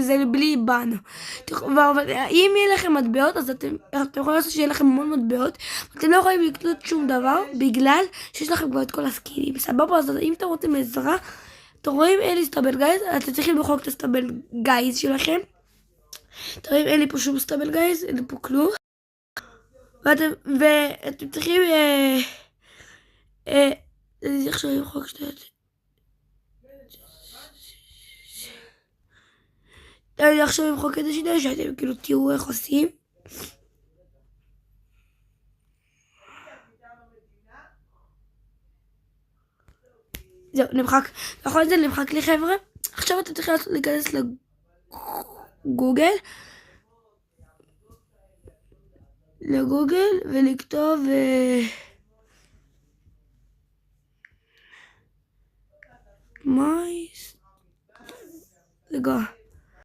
וזה בלי בן. אבל אם יהיה לכם מטבעות, אז אתם יכולים לעשות שיהיה לכם המון מטבעות, אתם לא יכולים לקנות שום דבר, בגלל שיש לכם כבר את כל הסקינים. סבבה, אז אם אתם רוצים עזרה, אתם רואים אין לי סטאבל גייז, אתם צריכים למחוק את הסטאבל גייז שלכם. אתם רואים אין לי פה שום סטאבל גייז, אין לי פה כלום. ואתם צריכים עכשיו למחוק שטויות. אני עכשיו למחוק את השינוי שאתם כאילו תראו איך עושים. זהו, נמחק. נכון, זה נמחק לי חבר'ה. עכשיו אתם צריכים להיכנס לגוגל ולכתוב רגע.